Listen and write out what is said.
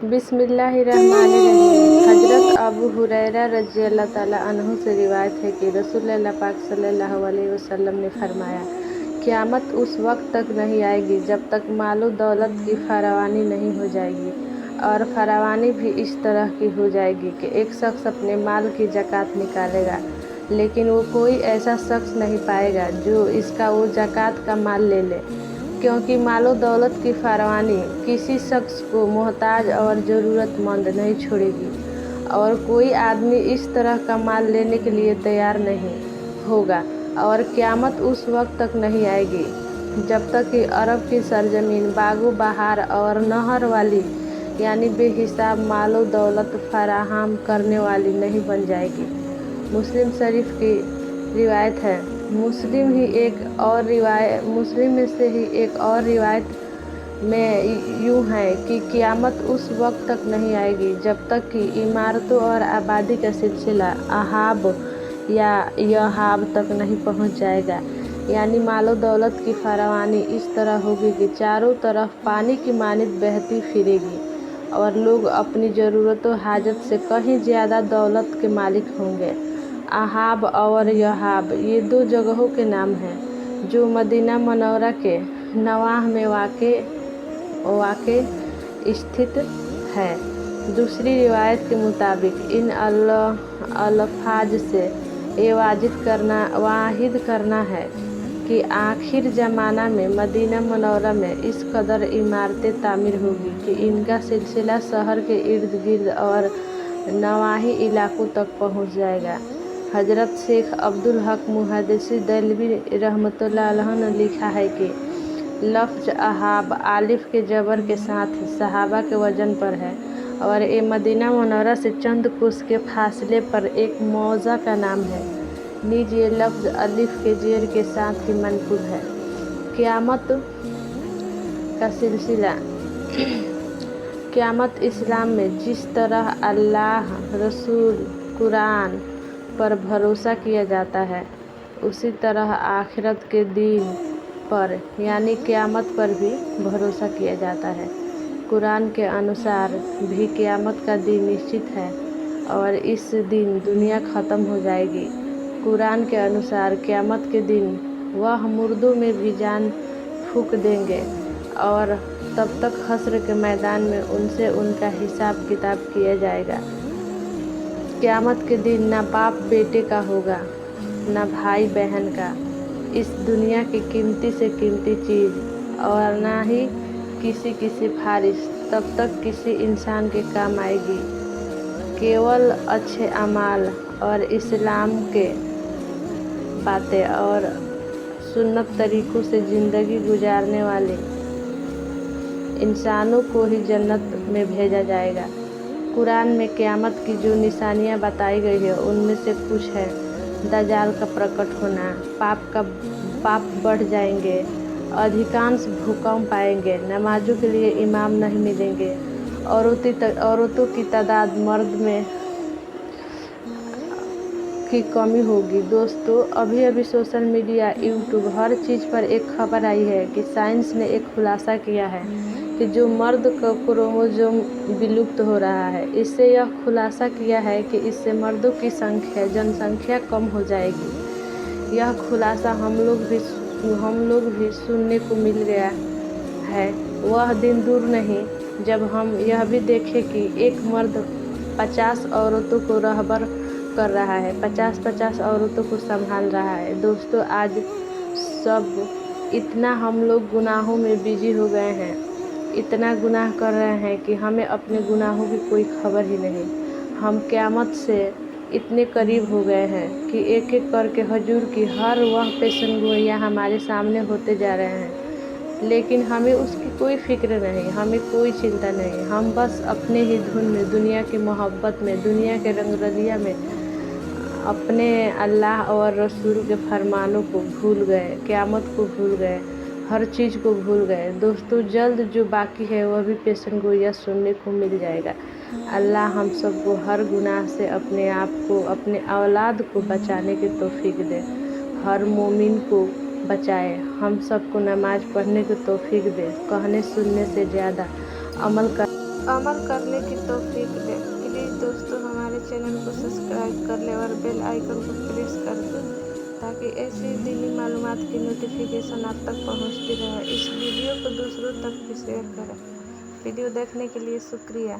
बिस्मिल्लाहिर्रहमानिर्रहीम। हजरत अबू हुरैरा रज़ियल्लाहु ताला अन्हु से रिवायत है कि रसूलुल्लाह पाक सल्लल्लाहु अलैहि वसल्लम ने फरमाया, क़यामत उस वक्त तक नहीं आएगी जब तक मालो दौलत की फरावानी नहीं हो जाएगी। और फरावानी भी इस तरह की हो जाएगी कि एक शख्स अपने माल की ज़कात निकालेगा, लेकिन वो कोई ऐसा शख्स नहीं पाएगा जो इसका वो ज़कात का माल ले ले, क्योंकि मालो दौलत की फरावानी किसी शख्स को मोहताज और ज़रूरतमंद नहीं छोड़ेगी। और कोई आदमी इस तरह का माल लेने के लिए तैयार नहीं होगा। और क़यामत उस वक्त तक नहीं आएगी जब तक कि अरब की सरजमीन बागो बहार और नहर वाली यानी बेहिसाब मालो दौलत फराहम करने वाली नहीं बन जाएगी। मुस्लिम शरीफ की रिवायत है। मुस्लिम में से ही एक और रिवायत में यूँ है कि क़यामत उस वक्त तक नहीं आएगी जब तक कि इमारतों और आबादी का सिलसिला अहाब या यहाब तक नहीं पहुँच जाएगा। यानी मालो दौलत की फरावानी इस तरह होगी कि चारों तरफ पानी की मानित बहती फिरेगी और लोग अपनी ज़रूरतों हाजत से कहीं ज़्यादा दौलत के मालिक होंगे। अहाब और यहाब ये दो जगहों के नाम हैं जो मदीना मनौरा के नवाह में वाक़े स्थित है। दूसरी रिवायत के मुताबिक इन अल्फाज से ये वाहिद करना है कि आखिर ज़माना में मदीना मनौरा में इस कदर इमारतें तामीर होगी कि इनका सिलसिला शहर के इर्द गिर्द और नवाही इलाकों तक पहुँच जाएगा। हज़रत शेख अब्दुल हक मुहद्दिसी देलवी रहमतुल्लाह अलैह ने लिखा है कि लफ्ज़ अहाब आलिफ के जबर के साथ सहाबा के वजन पर है और ये मदीना मनौरा से चंद कोस के फासले पर एक मौज़ा का नाम है। नीज ये लफ्ज़ अलिफ के जेर के साथ ही मनसूब है। क़यामत का सिलसिला। क़यामत इस्लाम में जिस तरह अल्लाह, रसूल, कुरान पर भरोसा किया जाता है, उसी तरह आखिरत के दिन पर यानी क़यामत पर भी भरोसा किया जाता है। कुरान के अनुसार भी क़यामत का दिन निश्चित है और इस दिन दुनिया ख़त्म हो जाएगी। कुरान के अनुसार क़यामत के दिन वह मुर्दों में भी जान फूंक देंगे और तब तक हश्र के मैदान में उनसे उनका हिसाब किताब किया जाएगा। क़यामत के दिन ना बाप बेटे का होगा, ना भाई बहन का, इस दुनिया की कीमती से कीमती चीज़, और ना ही किसी की सिफारिश तब तक किसी इंसान के काम आएगी। केवल अच्छे अमाल और इस्लाम के बातें और सुन्नत तरीक़ों से ज़िंदगी गुजारने वाले इंसानों को ही जन्नत में भेजा जाएगा। कुरान में क़यामत की जो निशानियाँ बताई गई है उनमें से कुछ है दज्जाल का प्रकट होना, पाप बढ़ जाएंगे, अधिकांश भूकंप आएंगे, नमाजों के लिए इमाम नहीं मिलेंगे, औरतों की तादाद मर्द में की कमी होगी। दोस्तों, अभी सोशल मीडिया, यूट्यूब, हर चीज़ पर एक खबर आई है कि साइंस ने एक खुलासा किया है कि जो मर्द का क्रोमोसोम विलुप्त हो रहा है, इससे यह खुलासा किया है कि इससे मर्दों की जनसंख्या कम हो जाएगी। यह खुलासा हम लोग भी सुनने को मिल गया है। वह दिन दूर नहीं जब हम यह भी देखें कि एक मर्द 50 औरतों को रहबर कर रहा है, 50 औरतों को संभाल रहा है। दोस्तों, आज सब इतना हम लोग गुनाहों में बिजी हो गए हैं, इतना गुनाह कर रहे हैं कि हमें अपने गुनाहों की कोई खबर ही नहीं। हम क़यामत से इतने करीब हो गए हैं कि एक एक करके हुजूर की हर वह पेशनगोइयाँ हमारे सामने होते जा रहे हैं, लेकिन हमें उसकी कोई फ़िक्र नहीं, हमें कोई चिंता नहीं। हम बस अपने ही धुन में, दुनिया की मोहब्बत में, दुनिया के रंगरलिया में अपने अल्लाह और रसूल के फरमानों को भूल गए, क़यामत को भूल गए, हर चीज़ को भूल गए। दोस्तों, जल्द जो बाकी है वह भी पेशनगोइयाँ सुनने को मिल जाएगा। अल्लाह हम सबको हर गुनाह से अपने आप को, अपने औलाद को बचाने की तौफीक दे, हर मोमिन को बचाए, हम सबको नमाज़ पढ़ने की तौफीक दे, कहने सुनने से ज़्यादा अमल कर अमल करने की तौफीक दे। प्लीज़ दोस्तों हमारे चैनल को सब्सक्राइब कर लें और बेल आइकन को प्रेस कर दें ताकि ऐसी दीनी मालूमात की नोटिफिकेशन आप तक पहुंचती रहे। इस वीडियो को दूसरों तक भी शेयर करें। वीडियो देखने के लिए शुक्रिया।